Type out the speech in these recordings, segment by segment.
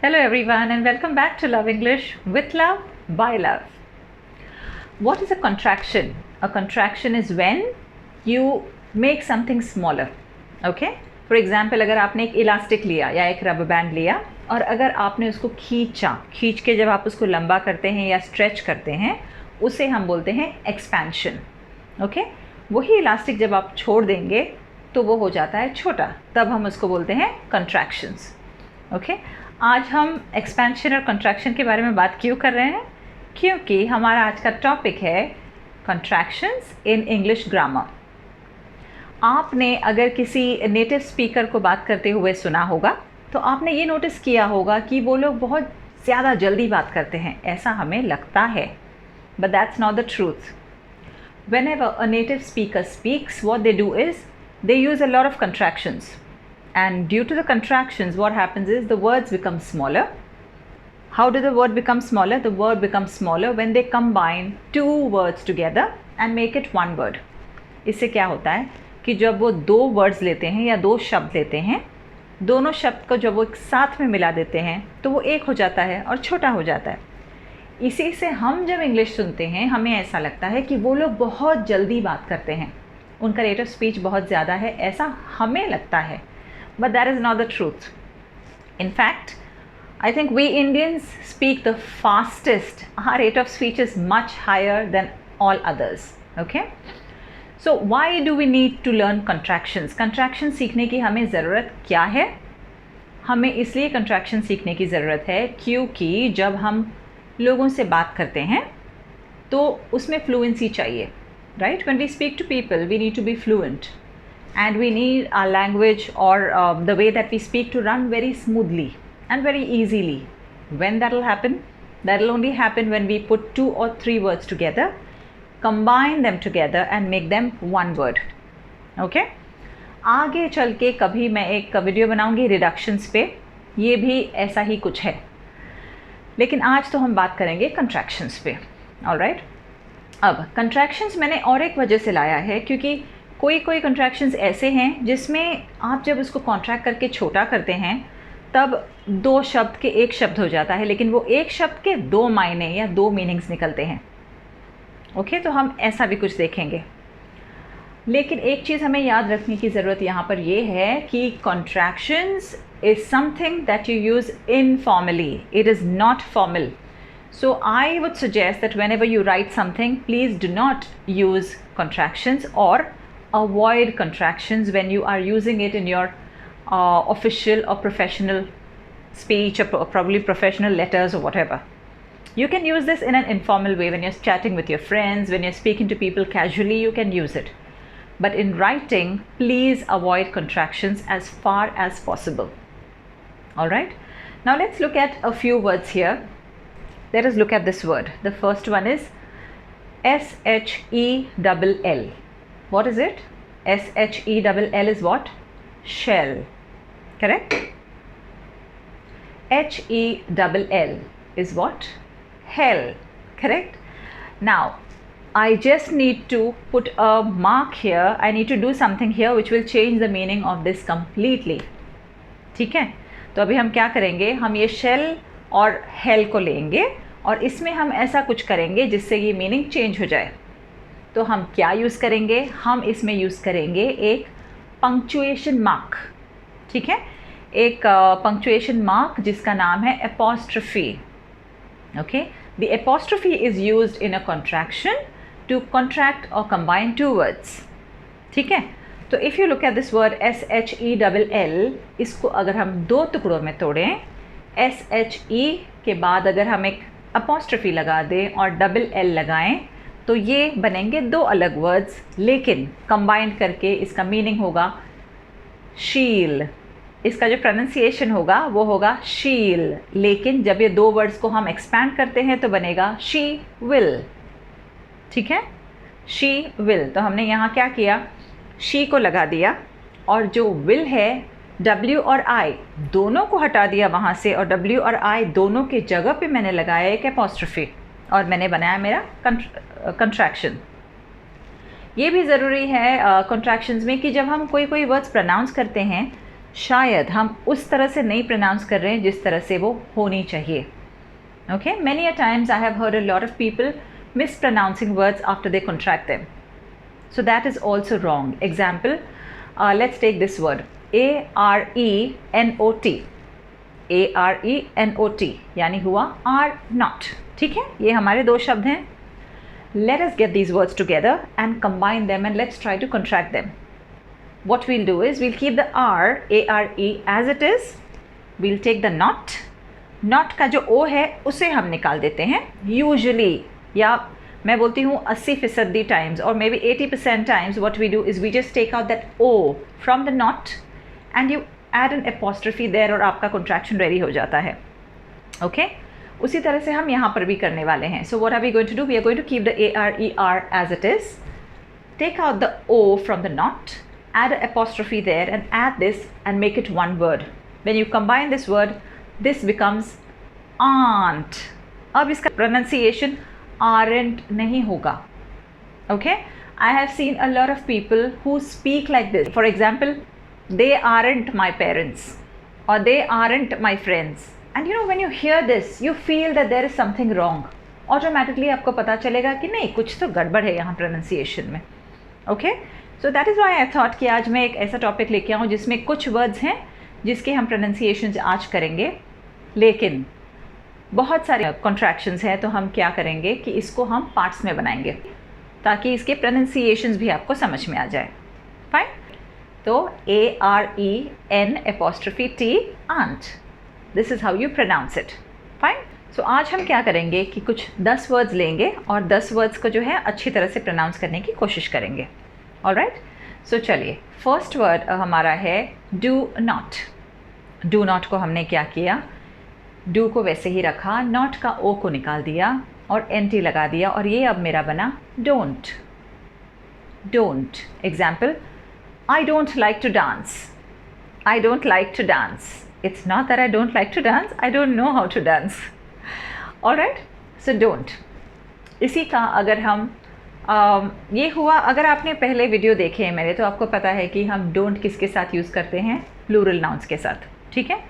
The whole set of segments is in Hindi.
Hello everyone and welcome back to Love English with Love by Love. What is a contraction? A contraction is when you make something smaller. Okay? For example, अगर आपने एक इलास्टिक लिया या एक रबर बैंड लिया और अगर आपने उसको खींच के जब आप उसको लंबा करते हैं या स्ट्रेच करते हैं उसे हम बोलते हैं एक्सपेंशन. ओके? वही इलास्टिक जब आप छोड़ देंगे तो वो हो जाता है छोटा, तब हम उसको बोलते हैं कंट्रैक्शंस. ओके? आज हम एक्सपेंशन और कंट्रैक्शन के बारे में बात क्यों कर रहे हैं? क्योंकि हमारा आज का टॉपिक है कंट्रैक्शंस इन इंग्लिश ग्रामर. आपने अगर किसी नेटिव स्पीकर को बात करते हुए सुना होगा तो आपने ये नोटिस किया होगा कि वो लोग बहुत ज़्यादा जल्दी बात करते हैं, ऐसा हमें लगता है. But that's not the truth. Whenever a native speaker speaks, what they do is they use a lot of contractions. And due to the contractions, what happens is the words become smaller. How do the word become smaller? The word becomes smaller when they combine two words together and make it one word. इससे क्या होता है कि जब वो दो words लेते हैं या दो शब्द लेते हैं, दोनों शब्द को जब वो एक साथ में मिला देते हैं तो वो एक हो जाता है और छोटा हो जाता है. इसी से हम जब इंग्लिश सुनते हैं हमें ऐसा लगता है कि वो लोग बहुत जल्दी बात करते हैं, उनका रेट ऑफ स्पीच बहुत ज़्यादा है, ऐसा हमें लगता है. But that is not the truth. In fact, I think we Indians speak the fastest. Our rate of speech is much higher than all others. Okay? So why do we need to learn contractions? Contractions सीखने की हमें ज़रूरत क्या है? हमें इसलिए contractions सीखने की ज़रूरत है क्योंकि जब हम लोगों से बात करते हैं तो उसमें fluency चाहिए. Right? When we speak to people, we need to be fluent. And we need our language or the way that we speak to run very smoothly and very easily. When that will happen? That will only happen when we put 2 or 3 words together, combine them together and make them one word. Okay? आगे चल के कभी मैं एक वीडियो बनाऊंगी रिडक्शंस पे, ये भी ऐसा ही कुछ है. लेकिन आज तो हम बात करेंगे कंट्रैक्शंस पे. ऑलराइट? अब कंट्रैक्शंस मैंने और एक वजह से लाया है क्योंकि कोई कंट्रैक्शंस ऐसे हैं जिसमें आप जब उसको कॉन्ट्रैक्ट करके छोटा करते हैं तब दो शब्द के एक शब्द हो जाता है, लेकिन वो एक शब्द के दो मायने या दो मीनिंग्स निकलते हैं. ओके? तो हम ऐसा भी कुछ देखेंगे. लेकिन एक चीज़ हमें याद रखने की ज़रूरत यहाँ पर ये है कि contractions is something that you use informally, it is not formal. So I would suggest that whenever you write something, please do not use contractions or avoid contractions when you are using it in your official or professional speech or probably professional letters or whatever. You can use this in an informal way when you're chatting with your friends, when you're speaking to people casually, you can use it. But in writing, please avoid contractions as far as possible. All right? Now let's look at a few words here. Let us look at this word. The first one is shell. What is it? shell is what? Shell. Correct? hell is what? Hell. Correct? Now, I just need to put a mark here. I need to do something here which will change the meaning of this completely. ठीक है? तो अभी हम क्या करेंगे? हम ये shell और hell को लेंगे और इसमें हम ऐसा कुछ करेंगे जिससे ये मीनिंग चेंज हो जाए. तो हम क्या यूज़ करेंगे? हम इसमें यूज़ करेंगे एक पंक्चुएशन मार्क. ठीक है? एक पंक्चुएशन मार्क जिसका नाम है apostrophe. Okay? The apostrophe is used in a contraction to contract और कंबाइन टू वर्ड्स. ठीक है? तो if you look at this word shell, इसको अगर हम दो टुकड़ों में तोड़ें, she के बाद अगर हम एक अपोस्ट्रोफी लगा दें और डबल l लगाएं तो ये बनेंगे दो अलग वर्ड्स, लेकिन कंबाइन करके इसका मीनिंग होगा शील. इसका जो प्रोनाउंसिएशन होगा वो होगा शील, लेकिन जब ये दो वर्ड्स को हम एक्सपैंड करते हैं तो बनेगा शी विल. ठीक है? She will. तो हमने यहाँ क्या किया? शी को लगा दिया और जो विल है W और I दोनों को हटा दिया वहाँ से और W और I दोनों के जगह पे मैंने लगाया एक एपोस्ट्रोफी और मैंने बनाया मेरा कंट्रैक्शन. ये भी ज़रूरी है कंट्रैक्शंस में कि जब हम कोई वर्ड्स प्रोनाउंस करते हैं शायद हम उस तरह से नहीं प्रोनाउंस कर रहे हैं जिस तरह से वो होनी चाहिए. Okay, many a times I have heard a lot of people mispronouncing words after they contract them. So that is also wrong. Example, let's take this word ARENOT. ARENOT यानी हुआ are not. ठीक है, ये हमारे दो शब्द हैं. Let us get these words together and combine them and let's try to contract them. What we'll do is we'll keep the R, A-R-E as it is. We'll take the not. Not का जो O है उसे हम निकाल देते हैं. Usually, या मैं बोलती हूँ 80% times or maybe 80% times what we do is we just take out that O from the not and you add an apostrophe there और आपका contraction ready हो जाता है. Okay? उसी तरह से हम यहाँ पर भी करने वाले हैं. So what are we going to do? We are going to keep the A-R-E-R as it is. Take out the O from the not, add an apostrophe there and add this and make it one word. When you combine this word, this becomes aunt. अब इसका pronunciation aren't नहीं होगा. Okay? I have seen a lot of people who speak like this. For example, they aren't my parents or they aren't my friends. And you know, when you hear this, you feel that there is something wrong. Automatically आपको पता चलेगा कि नहीं, कुछ तो गड़बड़ है यहाँ pronunciation में. Okay? So that is why I thought कि आज मैं एक ऐसा topic लेके आऊँ जिसमें कुछ words हैं जिसके हम pronunciations आज करेंगे, लेकिन बहुत सारे contractions हैं, तो हम क्या करेंगे कि इसको हम parts में बनाएंगे ताकि इसके pronunciations भी आपको समझ में आ जाए. Fine? तो AREN''T aunt. This is how you pronounce it. Fine? So आज हम क्या करेंगे कि कुछ 10 words लेंगे और 10 words को जो है अच्छी तरह से pronounce करने की कोशिश करेंगे. Alright? So चलिए, first word हमारा है do not. Do not को हमने क्या किया? Do को वैसे ही रखा, not का O को निकाल दिया और NT लगा दिया और ये अब मेरा बना don't. Don't. Example, I don't like to dance. I don't like to dance. It's not that I don't like to dance, I don't know how to dance. Alright? So don't. इसी का अगर हम ये हुआ, अगर आपने पहले वीडियो देखे हैं मेरे तो आपको पता है कि हम don't किसके साथ यूज़ करते हैं, प्लूरल नाउन्स के साथ. ठीक है?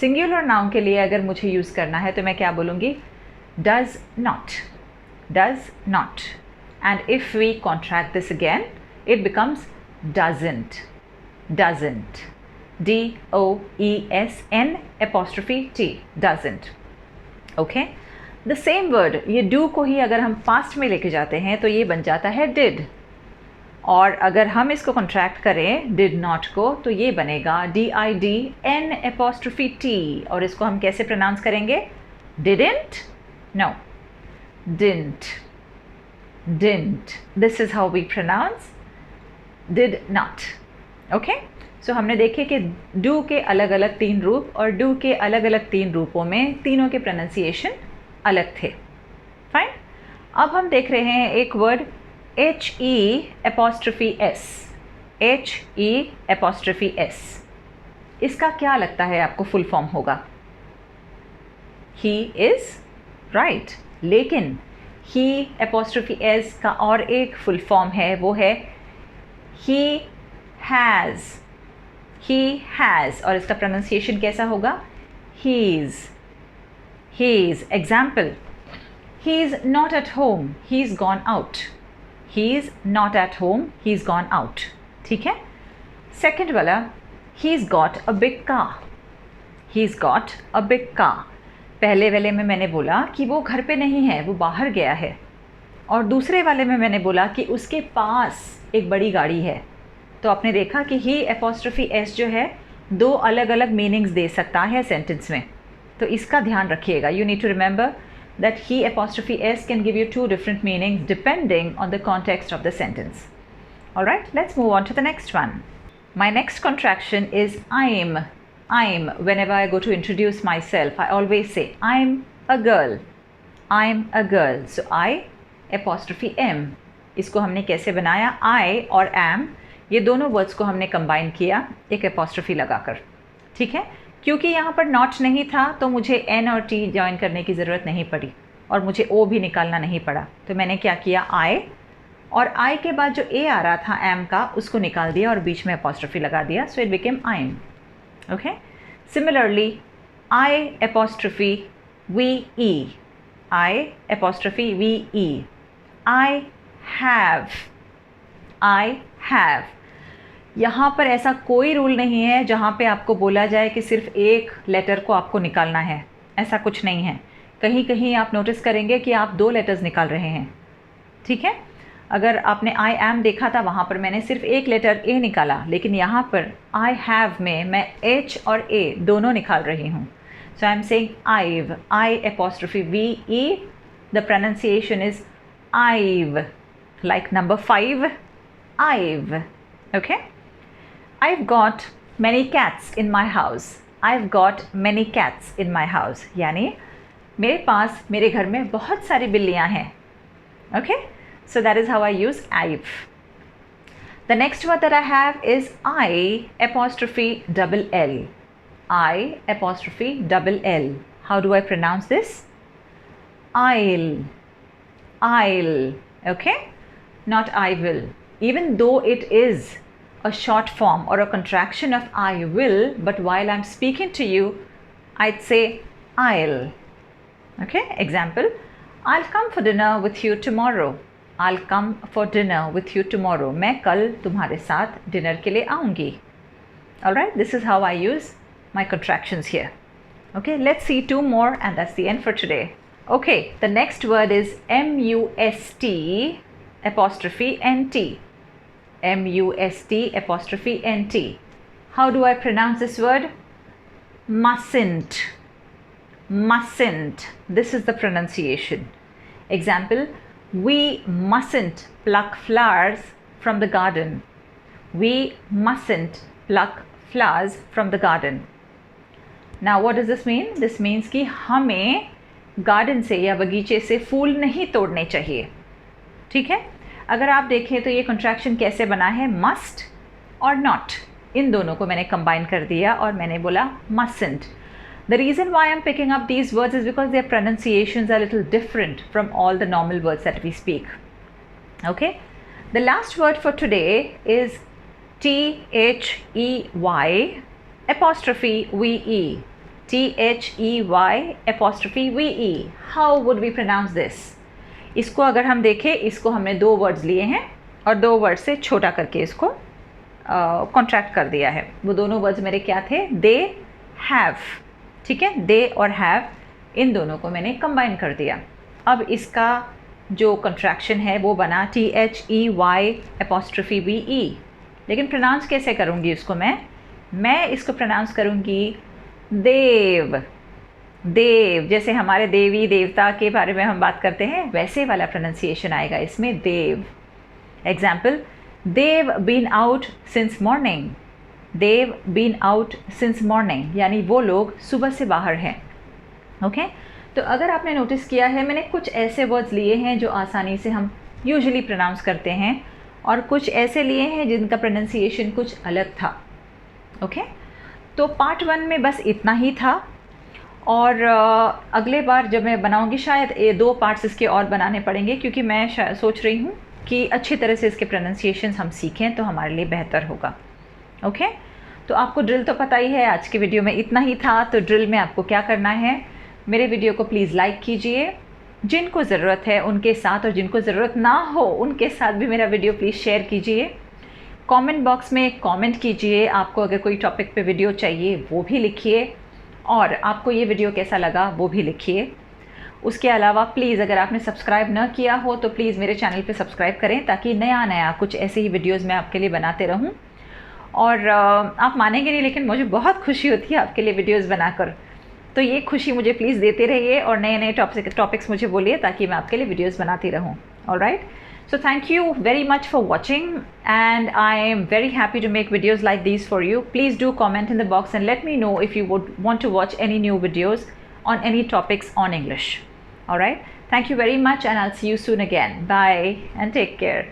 सिंगुलर नाउन के लिए अगर मुझे यूज़ करना है तो मैं क्या बोलूँगी? Does not. Does not. And if we contract this again, it becomes doesn't. Doesn't. DOESN''T. Doesn't. Okay? The same word, ये do को ही अगर हम past में लेके जाते हैं तो ये बन जाता है did. और अगर हम इसको contract करें did not को तो ये बनेगा DIDN''T. और इसको हम कैसे pronounce करेंगे? Didn't? No. Didn't. Didn't. This is how we pronounce did not. Okay? So हमने देखे कि do के अलग अलग 3 रूप और do के अलग अलग 3 रूपों में तीनों के pronunciation अलग थे. Fine? अब हम देख रहे हैं एक word HE''S. HE''S. इसका क्या लगता है आपको full form होगा? He is right. लेकिन he''S का और एक full form है, वो है he has. He has. और इसका pronunciation कैसा होगा? He's. He's. Example, he's not at home, he's gone out. He's not at home, he's gone out. ठीक है? Second वाला, he's got a big car. He's got a big car. पहले वाले में मैंने बोला कि वो घर पे नहीं है, वो बाहर गया है. और दूसरे वाले में मैंने बोला कि उसके पास एक बड़ी गाड़ी है. तो आपने देखा कि he''S जो है दो अलग अलग मीनिंग्स दे सकता है सेंटेंस में. तो इसका ध्यान रखिएगा. You need to remember that he''S can give you 2 different meanings depending on the context of the sentence. Alright, let's move on to the next one. My next contraction is I'm. I'm. Whenever I go to introduce myself, I always say I'm a girl. I'm a girl. So I''M. इसको हमने कैसे बनाया? I और am ये दोनों वर्ड्स को हमने कंबाइन किया एक एपोस्ट्रोफी लगाकर. ठीक है? क्योंकि यहाँ पर नॉट नहीं था तो मुझे एन और टी ज्वाइन करने की ज़रूरत नहीं पड़ी और मुझे ओ भी निकालना नहीं पड़ा. तो मैंने क्या किया? आई, और आई के बाद जो ए आ रहा था एम का उसको निकाल दिया और बीच में एपोस्ट्रोफी लगा दिया. सो इट बिकेम आइम. Okay. Similarly, I apostrophe VE. I apostrophe VE. I have. I have. यहाँ पर ऐसा कोई रूल नहीं है जहाँ पे आपको बोला जाए कि सिर्फ एक लेटर को आपको निकालना है, ऐसा कुछ नहीं है। कहीं कहीं आप नोटिस करेंगे कि आप 2 लेटर्स निकाल रहे हैं, ठीक है। अगर आपने आई एम देखा था, वहाँ पर मैंने सिर्फ एक लेटर ए निकाला, लेकिन यहाँ पर आई हैव में मैं एच और ए दोनों निकाल रही हूँ। So I am saying I've, I apostrophe V E, the pronunciation is I've, like number 5, I've, okay. I've got many cats in my house. I've got many cats in my house. यानी मेरे पास, मेरे घर में बहुत सारी बिल्लियाँ हैं. Okay? So that is how I use I've. The next word that I have is I apostrophe double L. I apostrophe double L. How do I pronounce this? I'll. I'll. Okay? Not I will. Even though it is a short form or a contraction of I will, but while I'm speaking to you, I'd say I'll. Okay, example, I'll come for dinner with you tomorrow. I'll come for dinner with you tomorrow. मैं कल तुम्हारे साथ डिनर के लिए आऊँगी. Alright, this is how I use my contractions here. Okay, let's see 2 more and that's the end for today. Okay, the next word is M-U-S-T apostrophe N-T. M-U-S-T apostrophe N-T. How do I pronounce this word? Mustn't. Mustn't. This is the pronunciation. Example, we mustn't pluck flowers from the garden. We mustn't pluck flowers from the garden. Now what does this mean? This means कि हमें गार्डन से या बगीचे से फूल नहीं तोड़ने चाहिए, ठीक है। अगर आप देखें तो ये कॉन्ट्रैक्शन कैसे बना है, मस्ट और नॉट, इन दोनों को मैंने कंबाइन कर दिया और मैंने बोला mustn't. The reason why I am picking up these words is because their pronunciations are little different from all the normal words that we speak. Okay, the last word for today is THEY apostrophe VE. THEY apostrophe VE. How would we pronounce this? इसको अगर हम देखें, इसको हमने 2 वर्ड्स लिए हैं और 2 वर्ड से छोटा करके इसको कॉन्ट्रैक्ट कर दिया है. वो दोनों वर्ड्स मेरे क्या थे? दे हैव, ठीक है। दे और हैव, इन दोनों को मैंने कंबाइन कर दिया. अब इसका जो कॉन्ट्रैक्शन है वो बना THEY apostrophe VE. लेकिन प्रोनाउंस कैसे करूँगी इसको मैं इसको प्रोनाउंस करूँगी देव. देव, जैसे हमारे देवी देवता के बारे में हम बात करते हैं, वैसे वाला प्रोनाउंसिएशन आएगा इसमें, they've. Example, they've been out since morning. They've been out since morning, यानी वो लोग सुबह से बाहर हैं. ओके, तो अगर आपने नोटिस किया है, मैंने कुछ ऐसे वर्ड्स लिए हैं जो आसानी से हम यूजुअली प्रोनाउंस करते हैं और कुछ ऐसे लिए हैं जिनका प्रोनाउंसिएशन कुछ अलग था. ओके, तो पार्ट 1 में बस इतना ही था और अगले बार जब मैं बनाऊंगी शायद 2 पार्ट्स इसके और बनाने पड़ेंगे, क्योंकि मैं सोच रही हूँ कि अच्छी तरह से इसके प्रोनाउंसिएशंस हम सीखें तो हमारे लिए बेहतर होगा. ओके, तो आपको ड्रिल तो पता ही है, आज के वीडियो में इतना ही था. तो ड्रिल में आपको क्या करना है, मेरे वीडियो को प्लीज़ लाइक कीजिए, जिनको ज़रूरत है उनके साथ, और जिनको ज़रूरत ना हो उनके साथ भी मेरा वीडियो प्लीज़ शेयर कीजिए. कमेंट बॉक्स में कमेंट कीजिए, आपको अगर कोई टॉपिक पे वीडियो चाहिए वो भी लिखिए, और आपको ये वीडियो कैसा लगा वो भी लिखिए. उसके अलावा प्लीज़ अगर आपने सब्सक्राइब न किया हो तो प्लीज़ मेरे चैनल पे सब्सक्राइब करें, ताकि नया कुछ ऐसे ही वीडियोस मैं आपके लिए बनाते रहूं. और आप मानेंगे नहीं, लेकिन मुझे बहुत खुशी होती है आपके लिए वीडियोस बनाकर. तो ये खुशी मुझे प्लीज़ देते रहिए और नए टॉपिक्स मुझे बोलिए, ताकि मैं आपके लिए वीडियोज़ बनाती रहूँ. Alright, so thank you very much for watching, and I am very happy to make videos like these for you. Please do comment in the box and let me know if you would want to watch any new videos on any topics on English. All right, thank you very much, and I'll see you soon again. Bye and take care.